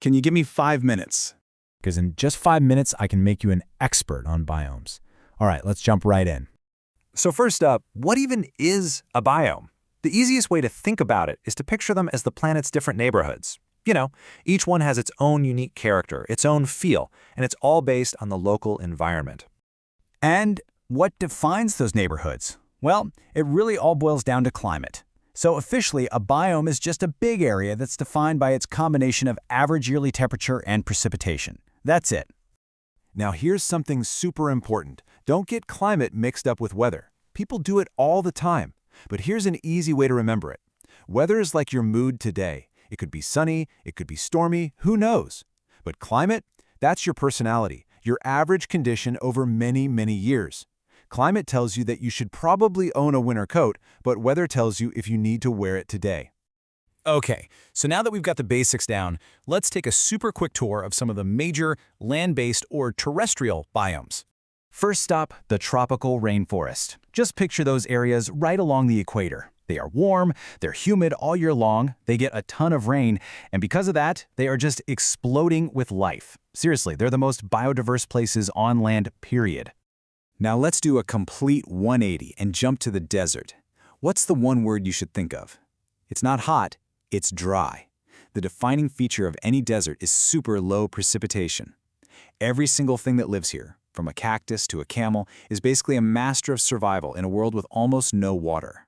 Can you give me 5 minutes? Because in just 5 minutes, I can make you an expert on biomes. All right, let's jump right in. So first up, what even is a biome? The easiest way to think about it is to picture them as the planet's different neighborhoods. You know, each one has its own unique character, its own feel, and it's all based on the local environment. And what defines those neighborhoods? Well, it really all boils down to climate. So officially, a biome is just a big area that's defined by its combination of average yearly temperature and precipitation. That's it. Now here's something super important. Don't get climate mixed up with weather. People do it all the time. But here's an easy way to remember it. Weather is like your mood today. It could be sunny, it could be stormy, who knows? But climate, that's your personality, your average condition over many, many years. Climate tells you that you should probably own a winter coat, but weather tells you if you need to wear it today. Okay, so now that we've got the basics down, let's take a super quick tour of some of the major land-based or terrestrial biomes. First stop, the tropical rainforest. Just picture those areas right along the equator. They are warm, they're humid all year long, they get a ton of rain, and because of that, they are just exploding with life. Seriously, they're the most biodiverse places on land, period. Now let's do a complete 180 and jump to the desert. What's the one word you should think of? It's not hot, it's dry. The defining feature of any desert is super low precipitation. Every single thing that lives here, from a cactus to a camel, is basically a master of survival in a world with almost no water.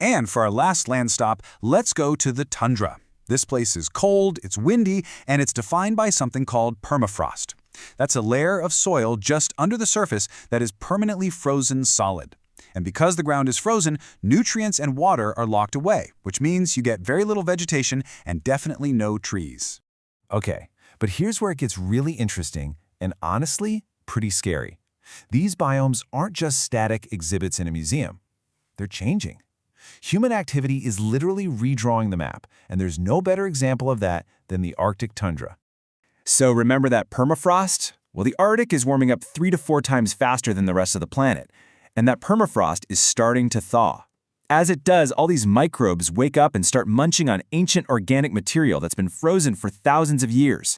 And for our last land stop, let's go to the tundra. This place is cold, it's windy, and it's defined by something called permafrost. That's a layer of soil just under the surface that is permanently frozen solid. And because the ground is frozen, nutrients and water are locked away, which means you get very little vegetation and definitely no trees. Okay, but here's where it gets really interesting and honestly, pretty scary. These biomes aren't just static exhibits in a museum. They're changing. Human activity is literally redrawing the map, and there's no better example of that than the Arctic tundra. So remember that permafrost? Well, the Arctic is warming up 3 to 4 times faster than the rest of the planet, and that permafrost is starting to thaw. As it does, all these microbes wake up and start munching on ancient organic material that's been frozen for thousands of years.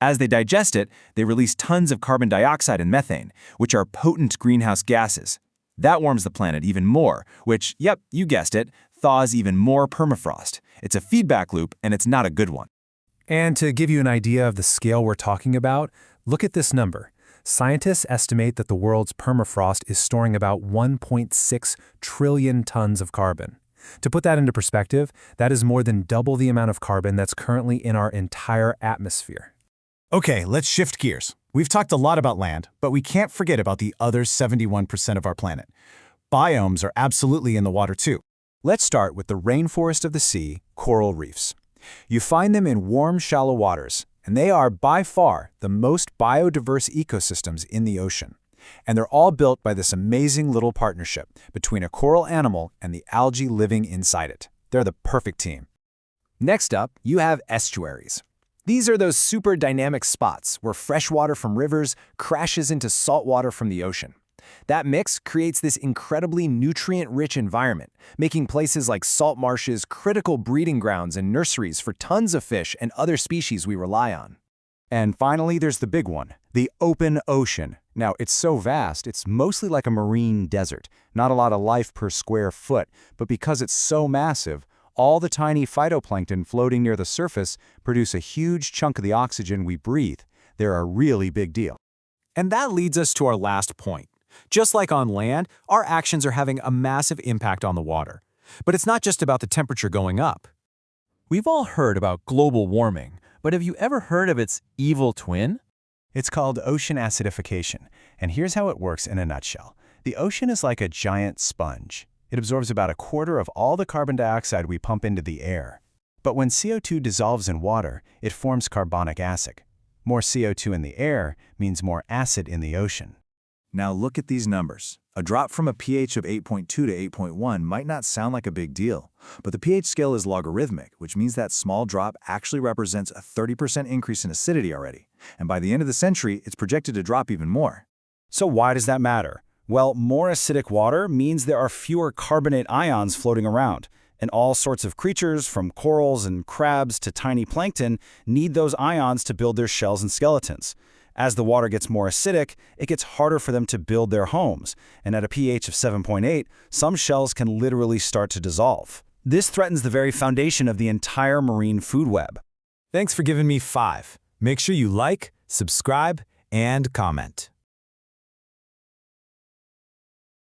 As they digest it, they release tons of carbon dioxide and methane, which are potent greenhouse gases. That warms the planet even more, which, yep, you guessed it, thaws even more permafrost. It's a feedback loop, and it's not a good one. And to give you an idea of the scale we're talking about, look at this number. Scientists estimate that the world's permafrost is storing about 1.6 trillion tons of carbon. To put that into perspective, that is more than double the amount of carbon that's currently in our entire atmosphere. Okay, let's shift gears. We've talked a lot about land, but we can't forget about the other 71% of our planet. Biomes are absolutely in the water too. Let's start with the rainforest of the sea, coral reefs. You find them in warm, shallow waters, and they are by far the most biodiverse ecosystems in the ocean. And they're all built by this amazing little partnership between a coral animal and the algae living inside it. They're the perfect team. Next up, you have estuaries. These are those super dynamic spots where fresh water from rivers crashes into salt water from the ocean. That mix creates this incredibly nutrient-rich environment, making places like salt marshes critical breeding grounds and nurseries for tons of fish and other species we rely on. And finally, there's the big one, the open ocean. Now, it's so vast, it's mostly like a marine desert. Not a lot of life per square foot, but because it's so massive, all the tiny phytoplankton floating near the surface produce a huge chunk of the oxygen we breathe. They're a really big deal. And that leads us to our last point. Just like on land, our actions are having a massive impact on the water. But it's not just about the temperature going up. We've all heard about global warming, but have you ever heard of its evil twin? It's called ocean acidification, and here's how it works in a nutshell. The ocean is like a giant sponge. It absorbs about a quarter of all the carbon dioxide we pump into the air. But when CO2 dissolves in water, it forms carbonic acid. More CO2 in the air means more acid in the ocean. Now look at these numbers. A drop from a pH of 8.2 to 8.1 might not sound like a big deal, but the pH scale is logarithmic, which means that small drop actually represents a 30% increase in acidity already. And by the end of the century, it's projected to drop even more. So why does that matter? Well, more acidic water means there are fewer carbonate ions floating around. And all sorts of creatures, from corals and crabs to tiny plankton, need those ions to build their shells and skeletons. As the water gets more acidic, it gets harder for them to build their homes, and at a pH of 7.8, some shells can literally start to dissolve. This threatens the very foundation of the entire marine food web. Thanks for giving me 5. Make sure you like, subscribe, and comment.